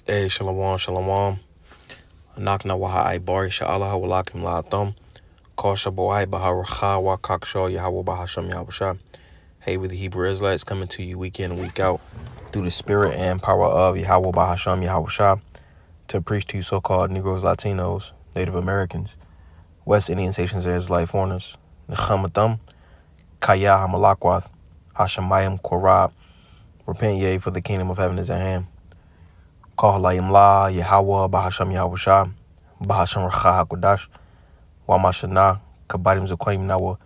Hey, shalom, shalom. Knock na waha ai bar sha'Allah walakim la'atam. Call shabuai baharacha wa kakshaw Yahweh bahasham Yahweh. Hey, with the Hebrew Israelites coming to you week in and week out through the spirit and power of Yahweh bahasham Yahweh to preach to you so-called Negroes, Latinos, Native Americans, West Indian Haitians, and Israelite foreigners. Nechamatam, Kaya Hamalakwath, Hashemayim Korab. Repent ye, for the kingdom of heaven is at hand. Call Layim La, Yahweh, Bahasham Yahweh, Bahasham Racha HaKodash, Wa Mashana, Kabadim Zukoim Nawa,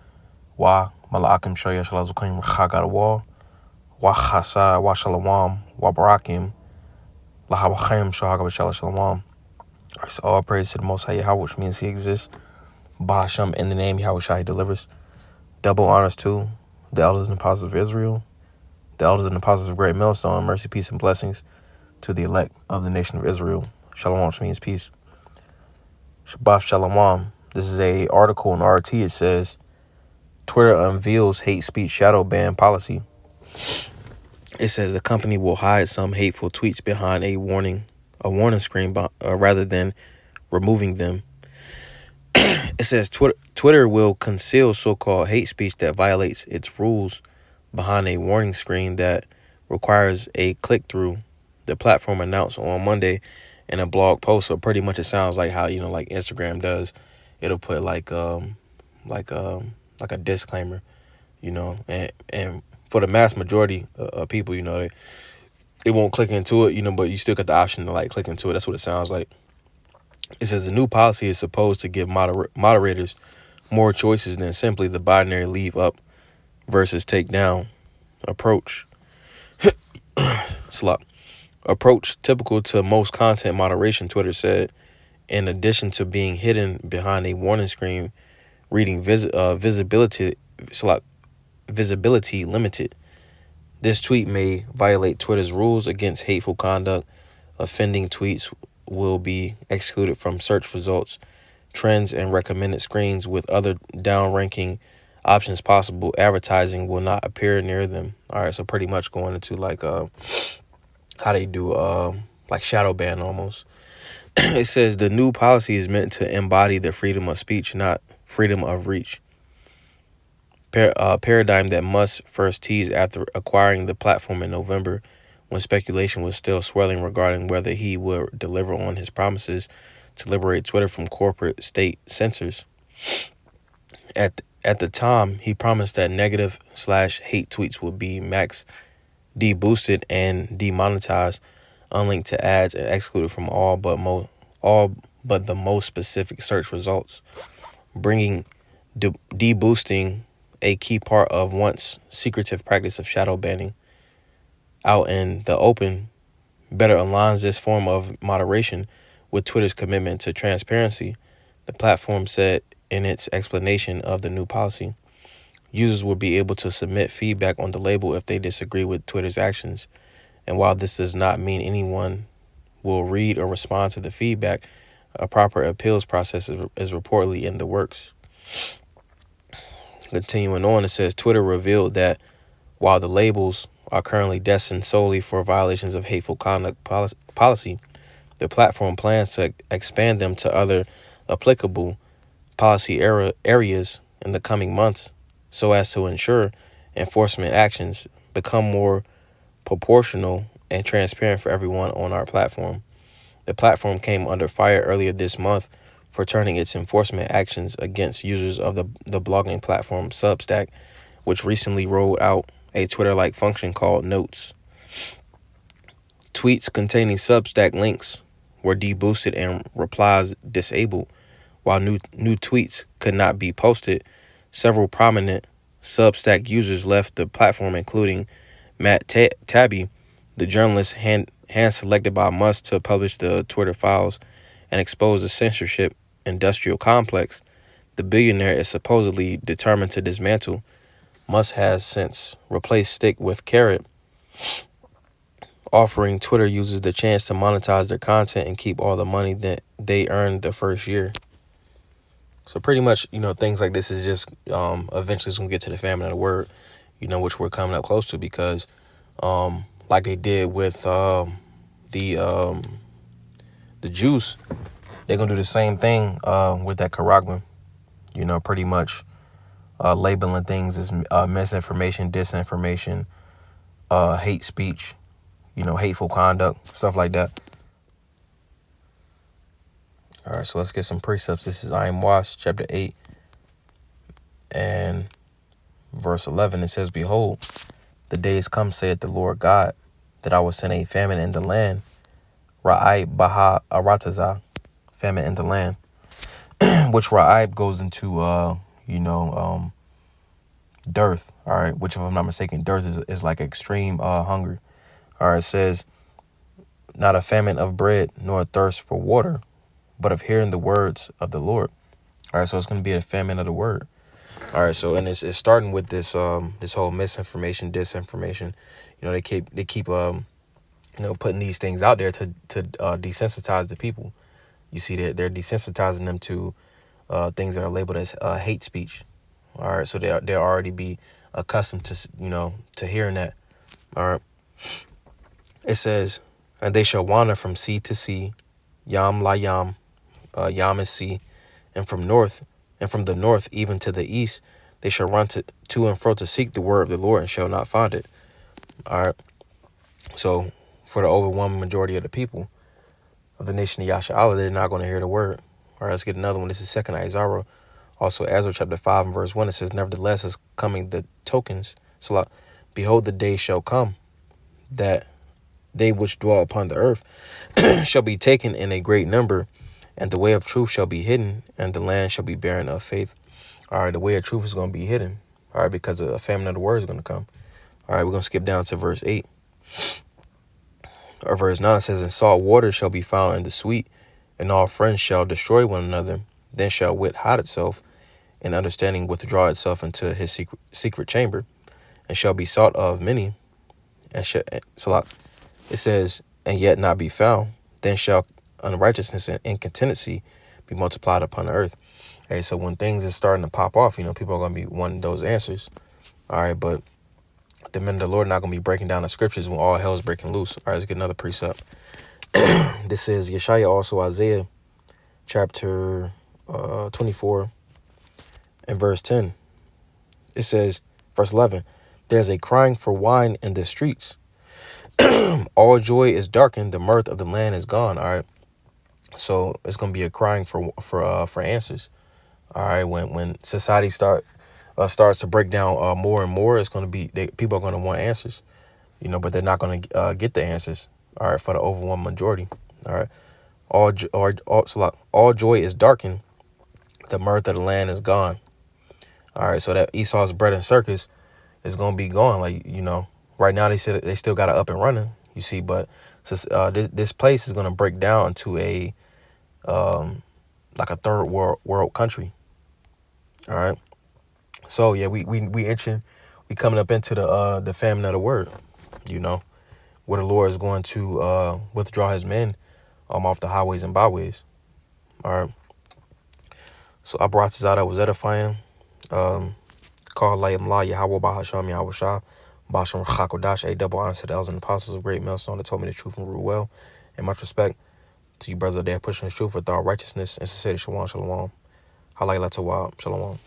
Wa Malaakim Shoya Shalazukoim Racha Gadawa, Wa Chasa, Wa Shalawam, Wa Barakim, Lahabachim Shahagab Shalawam. So all praise to the Most High Yahweh, which means He exists. Bahasham, in the name Yahweh Shai, He delivers. Double honors to the elders and apostles of Israel, the elders and apostles of Great Millstone, mercy, peace, and blessings to the elect of the nation of Israel. Shalom, which means peace. Shabbat Shalom. This is a article in RT. It says, Twitter unveils hate speech shadow ban policy. It says the company will hide some hateful tweets behind a warning screen rather than removing them. It says Twitter will conceal so-called hate speech that violates its rules behind a warning screen that requires a click-through. The platform announced on Monday in a blog post. So pretty much it sounds like how, like Instagram does. It'll put like a disclaimer, and for the mass majority of people, they won't click into it, but you still got the option to like click into it. That's what it sounds like. It says the new policy is supposed to give moderators more choices than simply the binary leave up versus take down approach. Approach typical to most content moderation, Twitter said. In addition to being hidden behind a warning screen reading visibility limited, this tweet may violate Twitter's rules against hateful conduct. Offending tweets will be excluded from search results, trends, and recommended screens, with other down-ranking options possible. Advertising will not appear near them. All right, so pretty much going into like how they do like shadow ban almost. It says the new policy is meant to embody the freedom of speech, not freedom of reach. Paradigm that Musk first teased after acquiring the platform in November, when speculation was still swirling regarding whether he would deliver on his promises to liberate Twitter from corporate state censors. At the time, he promised that negative/hate tweets would be max deboosted and demonetized, unlinked to ads, and excluded from all but the most specific search results, bringing deboosting, a key part of once secretive practice of shadow banning, out in the open, better aligns this form of moderation with Twitter's commitment to transparency, the platform said in its explanation of the new policy. Users will be able to submit feedback on the label if they disagree with Twitter's actions, and while this does not mean anyone will read or respond to the feedback, a proper appeals process is reportedly in the works. Continuing on, it says Twitter revealed that while the labels are currently destined solely for violations of hateful conduct policy, the platform plans to expand them to other applicable policy areas in the coming months so as to ensure enforcement actions become more proportional and transparent for everyone on our platform. The platform came under fire earlier this month for turning its enforcement actions against users of the blogging platform Substack, which recently rolled out a Twitter-like function called Notes. Tweets containing Substack links were deboosted and replies disabled. While new tweets could not be posted, several prominent Substack users left the platform, including Matt Taibbi, the journalist hand-selected by Musk to publish the Twitter files and expose the censorship industrial complex the billionaire is supposedly determined to dismantle. Musk has since replaced stick with carrot, offering Twitter users the chance to monetize their content and keep all the money that they earned the first year. So pretty much, things like this is just eventually it's going to get to the famine of the word, which we're coming up close to, because like they did with the the juice, they're going to do the same thing with that karagman, pretty much labeling things as misinformation, disinformation, hate speech, hateful conduct, stuff like that. All right, so let's get some precepts. This is Imwas, chapter 8 and verse 11. It says, "Behold, the days come, saith the Lord God, that I will send a famine in the land, Ra'ai Baha Aratazah, famine in the land," which Ra'ai goes into, dearth. All right, which, if I'm not mistaken, dearth is like extreme hunger. All right, it says, "Not a famine of bread, nor a thirst for water, but of hearing the words of the Lord." All right, so it's going to be a famine of the word. All right, so and it's starting with this this whole misinformation, disinformation. They keep putting these things out there to desensitize the people. You see that they're desensitizing them to things that are labeled as hate speech. All right, so they'll already be accustomed to to hearing that. All right, it says, "And they shall wander from sea to sea, yam la yam, yam is sea, and from the north even to the east, they shall run to and fro to seek the word of the Lord and shall not find it." All right, so for the overwhelming majority of the people of the nation of Yasha'Allah, they're not going to hear the word. All right, let's get another one. This is 2nd Isaiah, also Ezra chapter 5 and verse 1. It says, "Nevertheless is coming the tokens. So, behold, the day shall come that they which dwell upon the earth shall be taken in a great number, and the way of truth shall be hidden, and the land shall be barren of faith." All right, the way of truth is going to be hidden. All right, because a famine of the word is going to come. All right, we're going to skip down to verse 8. Or verse 9 says, "And salt water shall be found in the sweet, and all friends shall destroy one another. Then shall wit hide itself, and understanding withdraw itself into his secret chamber, and shall be sought of many." And it says, "And yet not be found. Then shall unrighteousness and incontinency be multiplied upon the earth." Hey, so when things is starting to pop off, people are going to be wanting those answers. All right, but the men of the Lord are not going to be breaking down the scriptures when all hell is breaking loose. All right, let's get another precept. This is Yeshaya, also Isaiah, chapter 24 and verse 10. It says, verse 11, "There's a crying for wine in the streets. All joy is darkened. The mirth of the land is gone." All right, so it's going to be a crying for answers. All right, when society starts to break down more and more, it's going to be people are going to want answers, but they're not going to get the answers. All right, for the overwhelming majority. All right, all joy is darkened. The mirth of the land is gone. All right, so that Esau's bread and circus is going to be gone. Like, right now they said they still got it up and running, you see, but this place is going to break down to a like a third world country. All right, so yeah, we coming up into the famine of the word, where the Lord is going to withdraw his men off the highways and byways. All right, so I brought this out. That was edifying. Call Layam La Yahweh Bahasham Yahweh Shah Basham Chakodash, a double honor to the elders and apostles of great millstone that told me the truth and rule well. And much respect to you brothers out there pushing the truth with all righteousness and sincerity. Shalom, shalom. Halay la tawab. Shalom.